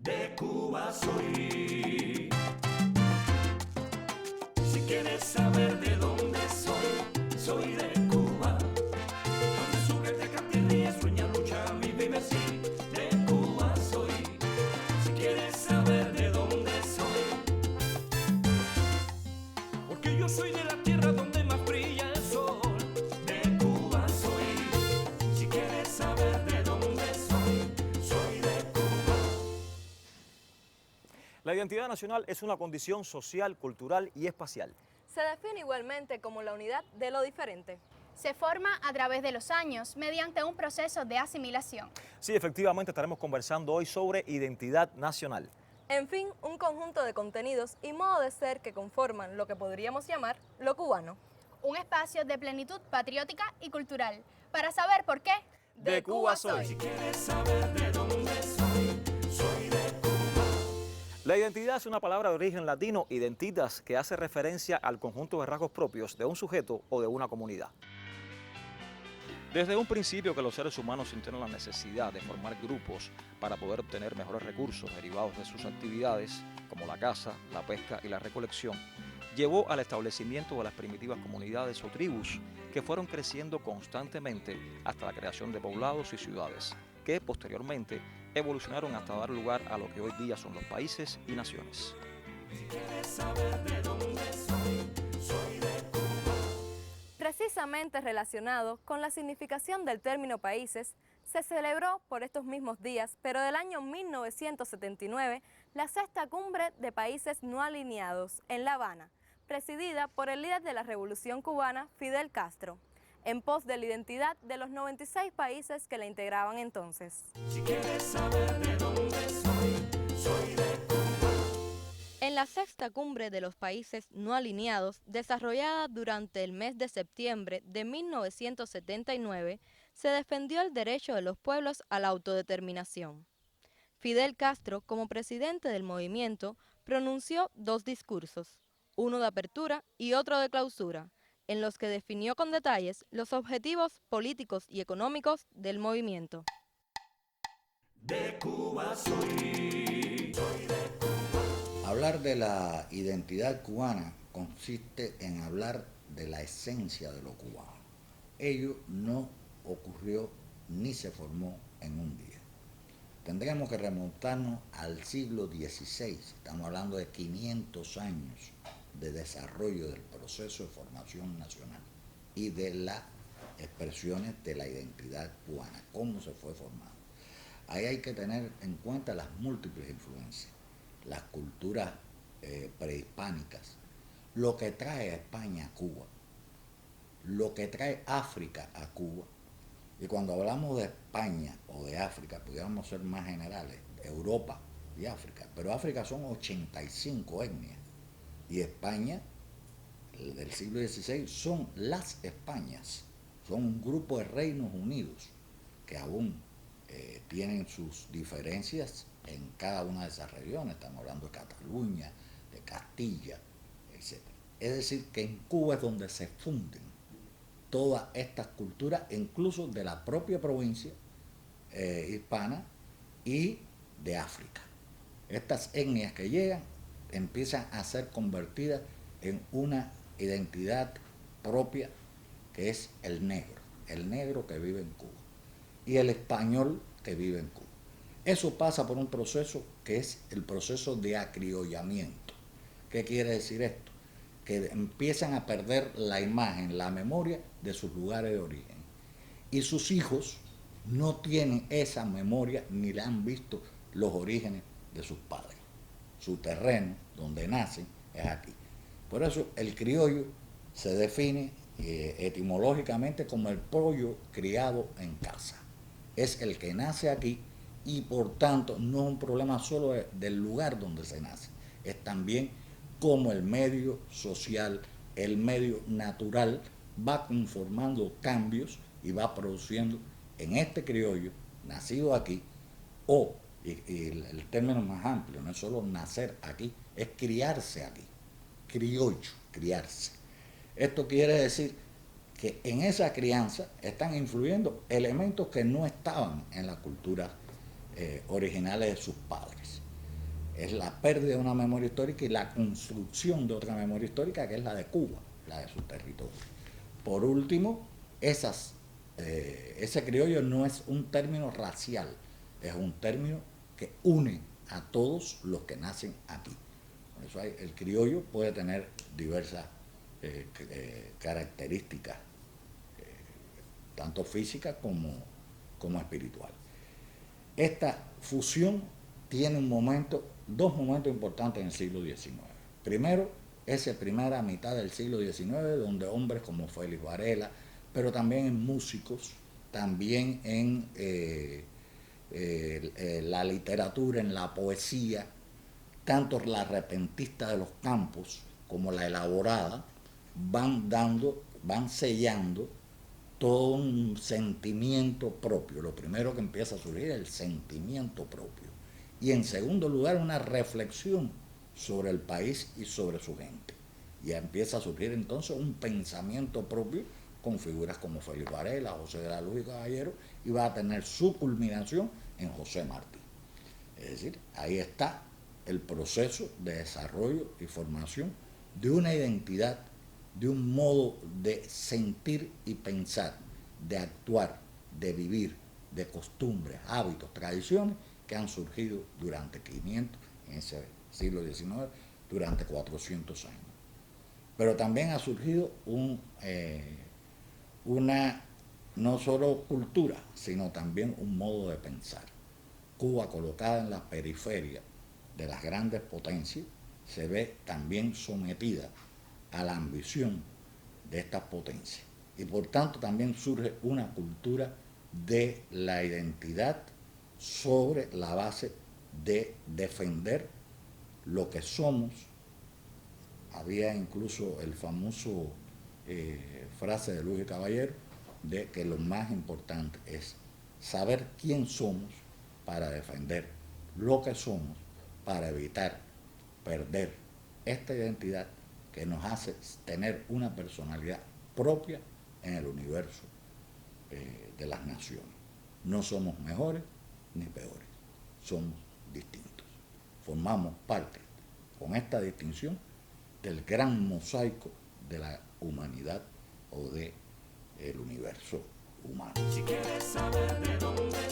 De Cuba soy. Si quieres saber de dónde soy, soy de Cuba. Donde sufre, te canta y ríe, sueña, lucha, mi vive así. De Cuba soy. Si quieres saber de dónde soy, porque yo soy de la tierra donde más brilla el sol. De Cuba soy. Si quieres saber de dónde soy, soy de Cuba. La identidad nacional es una condición social, cultural y espacial. Se define igualmente como la unidad de lo diferente. Se forma a través de los años mediante un proceso de asimilación. Sí, efectivamente estaremos conversando hoy sobre identidad nacional. En fin, un conjunto de contenidos y modo de ser que conforman lo que podríamos llamar lo cubano. Un espacio de plenitud patriótica y cultural. Para saber por qué, De Cuba soy. Si quieres saber de dónde soy, soy de Cuba. La identidad es una palabra de origen latino, identitas, que hace referencia al conjunto de rasgos propios de un sujeto o de una comunidad. Desde un principio que los seres humanos sintieron la necesidad de formar grupos para poder obtener mejores recursos derivados de sus actividades, como la caza, la pesca y la recolección, llevó al establecimiento de las primitivas comunidades o tribus que fueron creciendo constantemente hasta la creación de poblados y ciudades, que posteriormente evolucionaron hasta dar lugar a lo que hoy día son los países y naciones. Si quieres saber de dónde soy, soy de Cuba. Precisamente relacionado con la significación del término países, se celebró por estos mismos días, pero del año 1979, la sexta cumbre de países no alineados en La Habana, presidida por el líder de la Revolución Cubana, Fidel Castro, en pos de la identidad de los 96 países que la integraban entonces. Si quieres saber de dónde soy, soy de Cuba. En la sexta cumbre de los países no alineados, desarrollada durante el mes de septiembre de 1979, se defendió el derecho de los pueblos a la autodeterminación. Fidel Castro, como presidente del movimiento, pronunció dos discursos, uno de apertura y otro de clausura, en los que definió con detalles los objetivos políticos y económicos del movimiento. De Cuba soy, soy de Cuba. Hablar de la identidad cubana consiste en hablar de la esencia de lo cubano. Ello no ocurrió ni se formó en un día. Tendremos que remontarnos al siglo XVI, estamos hablando de 500 años de desarrollo del proceso de formación nacional y de las expresiones de la identidad cubana, cómo se fue formando. Ahí hay que tener en cuenta las múltiples influencias, las culturas prehispánicas, lo que trae a España a Cuba, lo que trae África a Cuba. Y cuando hablamos de España o de África, pudiéramos ser más generales, Europa y África, pero África son 85 etnias y España del siglo XVI son las Españas, son un grupo de reinos unidos que aún tienen sus diferencias en cada una de esas regiones, estamos hablando de Cataluña, de Castilla, etc. Es decir, que en Cuba es donde se funden todas estas culturas, incluso de la propia provincia hispana y de África. Estas etnias que llegan empiezan a ser convertidas en una identidad propia que es el negro que vive en Cuba y el español que vive en Cuba. Eso pasa por un proceso que es el proceso de acriollamiento. ¿Qué quiere decir esto? Que empiezan a perder la imagen, la memoria de sus lugares de origen. Y sus hijos no tienen esa memoria ni la han visto los orígenes de sus padres. Su terreno, donde nacen, es aquí. Por eso el criollo se define etimológicamente como el pollo criado en casa. Es el que nace aquí y por tanto no es un problema solo del lugar donde se nace, es también como el medio social, el medio natural va conformando cambios y va produciendo en este criollo, nacido aquí, y el término más amplio, no es solo nacer aquí, es criarse aquí, criollo, criarse. Esto quiere decir que en esa crianza están influyendo elementos que no estaban en la cultura originales de sus padres. Es la pérdida de una memoria histórica y la construcción de otra memoria histórica, que es la de Cuba, la de su territorio. Por último, ese criollo no es un término racial, es un término que une a todos los que nacen aquí. Por eso el criollo puede tener diversas características, tanto físicas como espirituales. Esta fusión tiene dos momentos importantes en el siglo XIX. Primero, esa primera mitad del siglo XIX, donde hombres como Félix Varela, pero también en músicos, también en la literatura, en la poesía, tanto la repentista de los campos como la elaborada, van sellando todo un sentimiento propio. Lo primero que empieza a surgir es el sentimiento propio. Y en segundo lugar, una reflexión sobre el país y sobre su gente. Y empieza a surgir entonces un pensamiento propio con figuras como Félix Varela, José de la Luz y Caballero, y va a tener su culminación en José Martí. Es decir, ahí está el proceso de desarrollo y formación de una identidad, de un modo de sentir y pensar, de actuar, de vivir, de costumbres, hábitos, tradiciones que han surgido durante 500, en ese siglo XIX, durante 400 años. Pero también ha surgido una no solo cultura, sino también un modo de pensar. Cuba, colocada en la periferia de las grandes potencias, se ve también sometida a la ambición de estas potencias. Y por tanto también surge una cultura de la identidad sobre la base de defender lo que somos. Había incluso el famoso frase de Luis y Caballero de que lo más importante es saber quién somos para defender lo que somos, para evitar perder esta identidad que nos hace tener una personalidad propia en el universo de las naciones. No somos mejores ni peores, somos distintos. Formamos parte, con esta distinción, del gran mosaico de la humanidad o del universo humano. Si quieres saber de dónde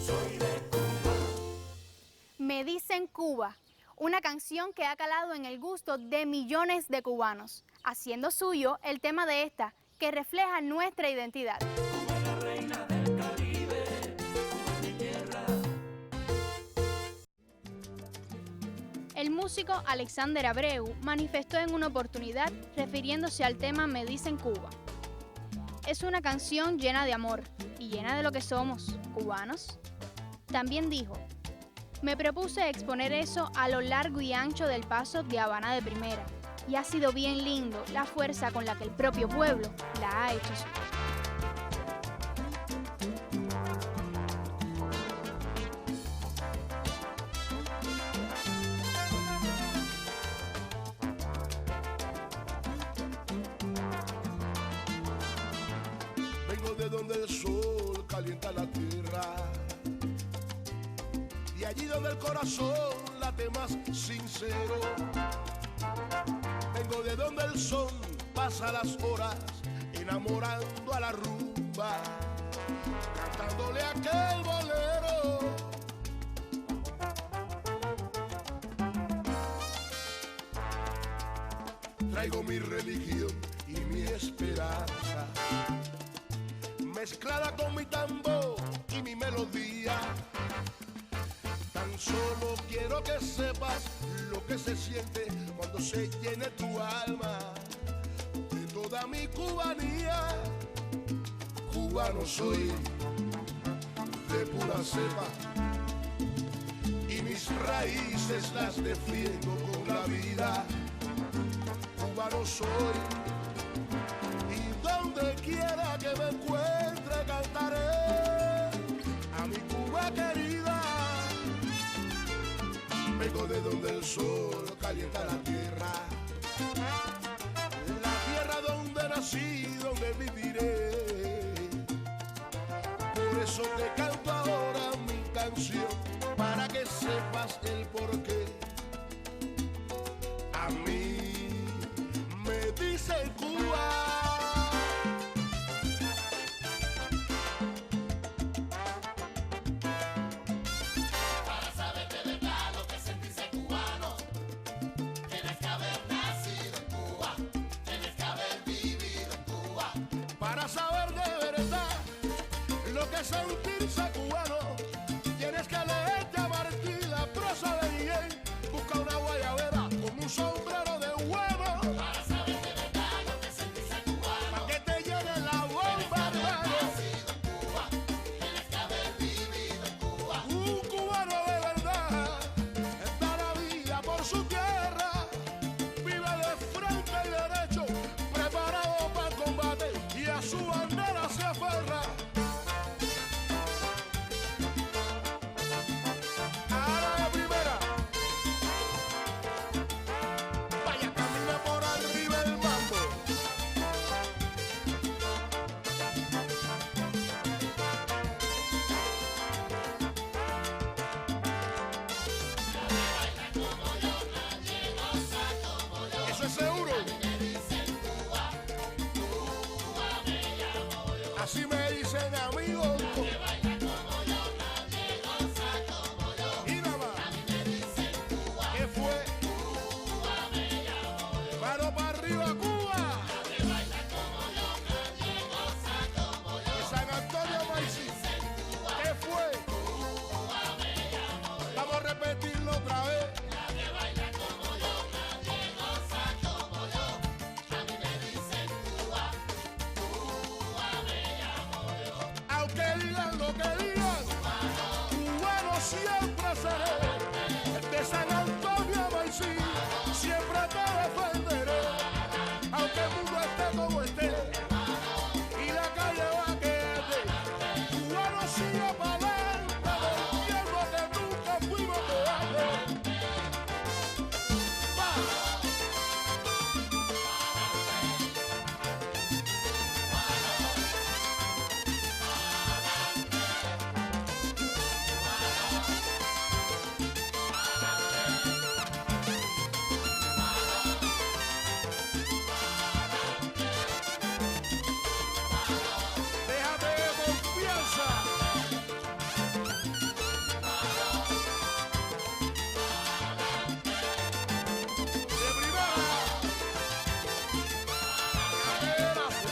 soy de Cuba. Me dicen Cuba, una canción que ha calado en el gusto de millones de cubanos, haciendo suyo el tema de esta, que refleja nuestra identidad. Cuba es la reina del Caribe, Cuba es mi tierra. El músico Alexander Abreu manifestó en una oportunidad refiriéndose al tema Me dicen Cuba. Es una canción llena de amor y llena de lo que somos, cubanos. También dijo: me propuse exponer eso a lo largo y ancho del paso de Habana de Primera, y ha sido bien lindo la fuerza con la que el propio pueblo la ha hecho suya. Vengo de donde el sol calienta la tierra, y allí donde el corazón late más sincero. Vengo de donde el sol pasa las horas enamorando a la rumba, cantándole aquel bolero. Traigo mi religión y mi esperanza, mezclada con mi tambor y mi melodía. Tan solo quiero que sepas lo que se siente cuando se llene tu alma de toda mi cubanía. Cubano soy de pura cepa y mis raíces las defiendo con la vida. Cubano soy y donde quiera que me encuentre cantaré a mi Cuba querida. Vengo de donde el sol calienta la tierra donde nací, donde viviré. Por eso te canto ahora mi canción, para que sepas el porqué. A mí me dice Cuba. Para saber de verdad lo que es sentirse cubano, tienes que leerte a Martí la prosa de Miguel. Busca una guayabera con un sombrero de huevo. Para saber de verdad lo que es sentirse cubano, para que te llene la bomba, hermano. Nacido en Cuba, tienes que haber vivido en Cuba. Un cubano de verdad da la vida por su tierra, vive de frente y derecho, preparado para el combate y a su bandera se aferra. Ahora de primera, vaya, camina por arriba el mambo. Eso es seguro. Así me dicen amigos. Y nada más. ¿Qué fue? Mano para arriba, Cuba. De San Antonio Maicí. ¿Qué fue? Vamos a repetirlo otra vez. Aunque digan lo que digan, cubano siempre seré. De San Antonio a Maicí, siempre te defenderé. Aunque el mundo esté como esté y la calle va a quedar, cubano sigue para adelante, entiendo que nunca fuimos cobardes. Va. Déjate de confianza. De primera. Gracias.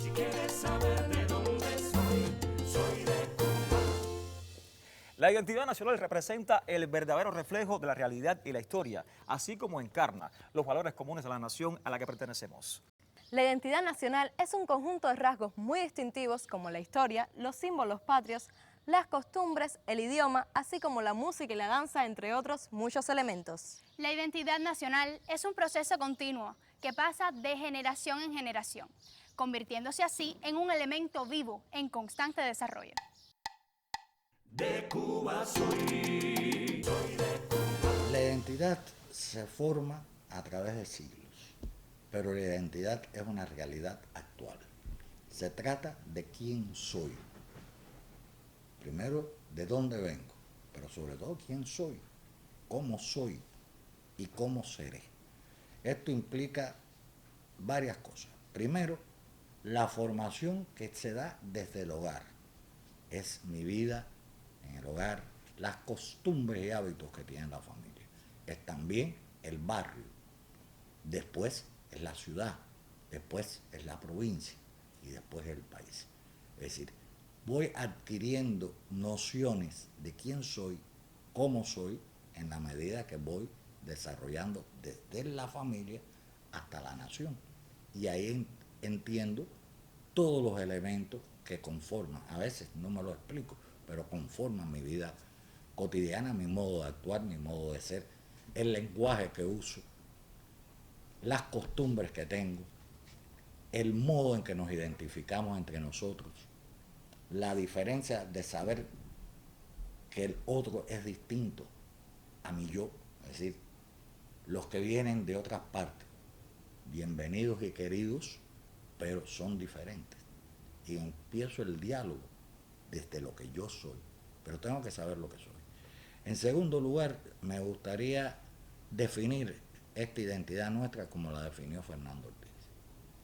Si quieres saber de dónde soy de Cuba. La identidad nacional representa el verdadero reflejo de la realidad y la historia, así como encarna los valores comunes de la nación a la que pertenecemos. La identidad nacional es un conjunto de rasgos muy distintivos como la historia, los símbolos patrios, las costumbres, el idioma, así como la música y la danza, entre otros muchos elementos. La identidad nacional es un proceso continuo que pasa de generación en generación, convirtiéndose así en un elemento vivo en constante desarrollo. De Cuba soy de Cuba. La identidad se forma a través de siglos, pero la identidad es una realidad actual. Se trata de quién soy. Primero, de dónde vengo, pero sobre todo quién soy y cómo seré. Esto implica varias cosas. Primero, la formación que se da desde el hogar. Es mi vida en el hogar, las costumbres y hábitos que tiene la familia. Es también el barrio. Después es la ciudad, después es la provincia y después es el país. Es decir, voy adquiriendo nociones de quién soy, cómo soy, en la medida que voy desarrollando desde la familia hasta la nación. Y ahí entiendo todos los elementos que conforman, a veces no me lo explico, pero conforman mi vida cotidiana, mi modo de actuar, mi modo de ser, el lenguaje que uso, las costumbres que tengo, el modo en que nos identificamos entre nosotros, la diferencia de saber que el otro es distinto a mi yo, es decir, los que vienen de otras partes bienvenidos y queridos, pero son diferentes. Y empiezo el diálogo desde lo que yo soy, pero tengo que saber lo que soy. En segundo lugar, me gustaría definir esta identidad nuestra como la definió Fernando Ortiz.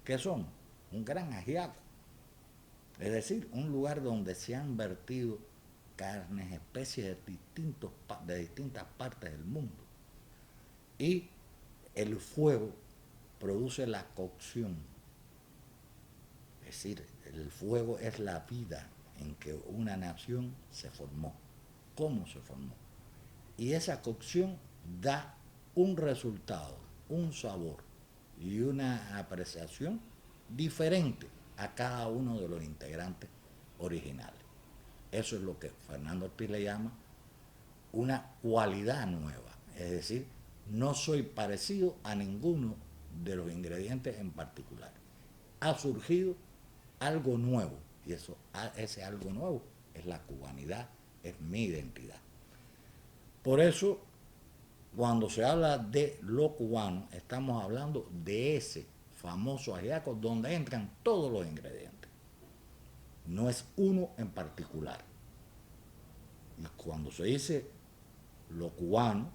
¿Qué somos? Un gran ajiaco. Es decir, un lugar donde se han vertido carnes, especies de distintas partes del mundo. Y el fuego produce la cocción. Es decir, el fuego es la vida en que una nación se formó. ¿Cómo se formó? Y esa cocción da un resultado, un sabor y una apreciación diferente a cada uno de los integrantes originales. Eso es lo que Fernando Ortiz le llama una cualidad nueva. Es decir, no soy parecido a ninguno de los ingredientes en particular. Ha surgido algo nuevo y ese algo nuevo es la cubanidad, es mi identidad. Por eso, cuando se habla de lo cubano, estamos hablando de ese famoso ajiaco donde entran todos los ingredientes. No es uno en particular. Y cuando se dice lo cubano,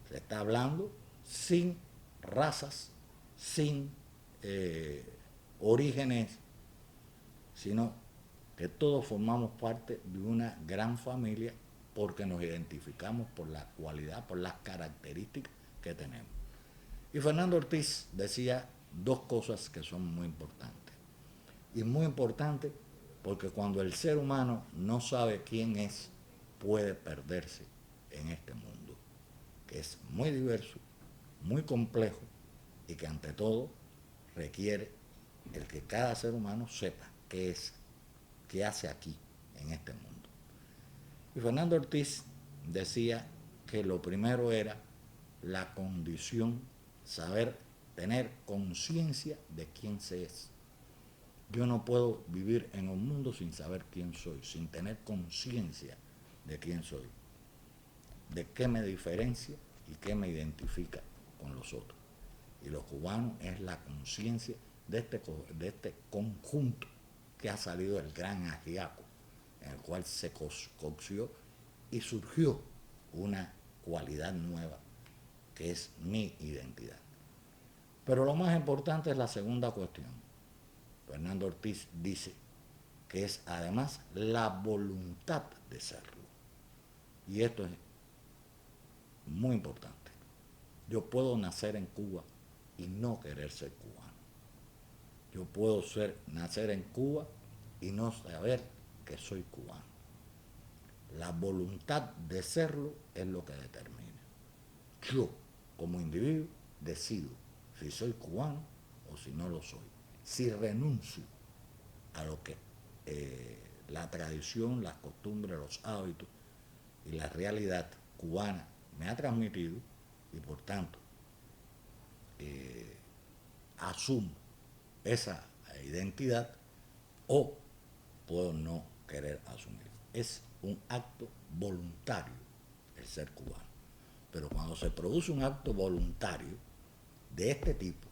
se está hablando sin razas, sin orígenes, sino que todos formamos parte de una gran familia porque nos identificamos por la cualidad, por las características que tenemos. Y Fernando Ortiz decía dos cosas que son muy importantes. Y muy importante porque cuando el ser humano no sabe quién es, puede perderse en este mundo, que es muy diverso, muy complejo y que ante todo requiere el que cada ser humano sepa qué es, qué hace aquí en este mundo. Y Fernando Ortiz decía que lo primero era la condición, saber tener conciencia de quién se es. Yo no puedo vivir en un mundo sin saber quién soy, sin tener conciencia de quién soy, de qué me diferencia y qué me identifica con los otros. Y los cubanos es la conciencia de este conjunto que ha salido del gran ajiaco, en el cual se coció y surgió una cualidad nueva que es mi identidad. Pero lo más importante es la segunda cuestión. Fernando Ortiz dice que es además la voluntad de serlo. Y esto es muy importante. Yo puedo nacer en Cuba y no querer ser cubano. Yo puedo nacer en Cuba y no saber que soy cubano. La voluntad de serlo es lo que determina. Yo, como individuo, decido si soy cubano o si no lo soy. Si renuncio a lo que la tradición, las costumbres, los hábitos y la realidad cubana me ha transmitido y por tanto asumo esa identidad o puedo no querer asumir. Es un acto voluntario el ser cubano. Pero cuando se produce un acto voluntario de este tipo,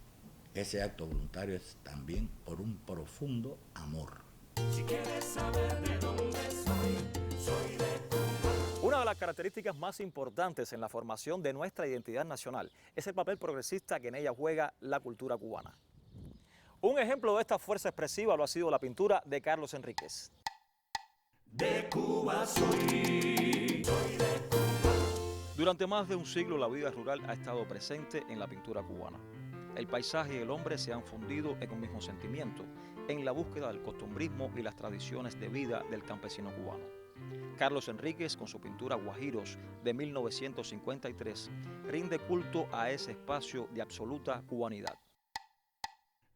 ese acto voluntario es también por un profundo amor. Si quieres saber de dónde soy de Cuba. Una de las características más importantes en la formación de nuestra identidad nacional es el papel progresista que en ella juega la cultura cubana. Un ejemplo de esta fuerza expresiva lo ha sido la pintura de Carlos Enríquez. De Cuba soy de Cuba. Durante más de un siglo la vida rural ha estado presente en la pintura cubana. El paisaje y el hombre se han fundido en un mismo sentimiento, en la búsqueda del costumbrismo y las tradiciones de vida del campesino cubano. Carlos Enríquez, con su pintura Guajiros de 1953, rinde culto a ese espacio de absoluta cubanidad.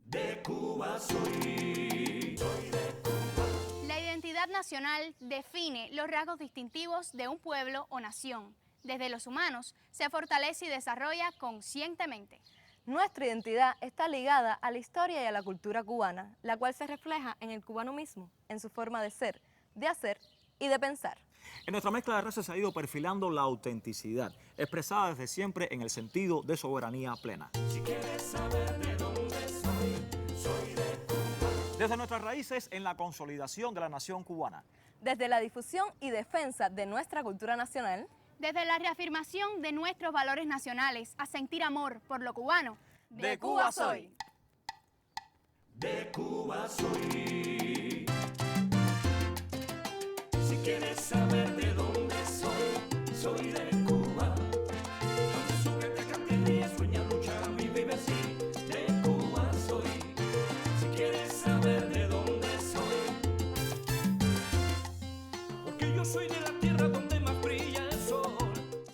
De Cuba soy de Cuba. La identidad nacional define los rasgos distintivos de un pueblo o nación. Desde los humanos se fortalece y desarrolla conscientemente. Nuestra identidad está ligada a la historia y a la cultura cubana, la cual se refleja en el cubano mismo, en su forma de ser, de hacer y de pensar. En nuestra mezcla de razas se ha ido perfilando la autenticidad, expresada desde siempre en el sentido de soberanía plena. Si quieres saber de dónde Desde nuestras raíces en la consolidación de la nación cubana. Desde la difusión y defensa de nuestra cultura nacional. Desde la reafirmación de nuestros valores nacionales, a sentir amor por lo cubano. De Cuba soy. De Cuba soy.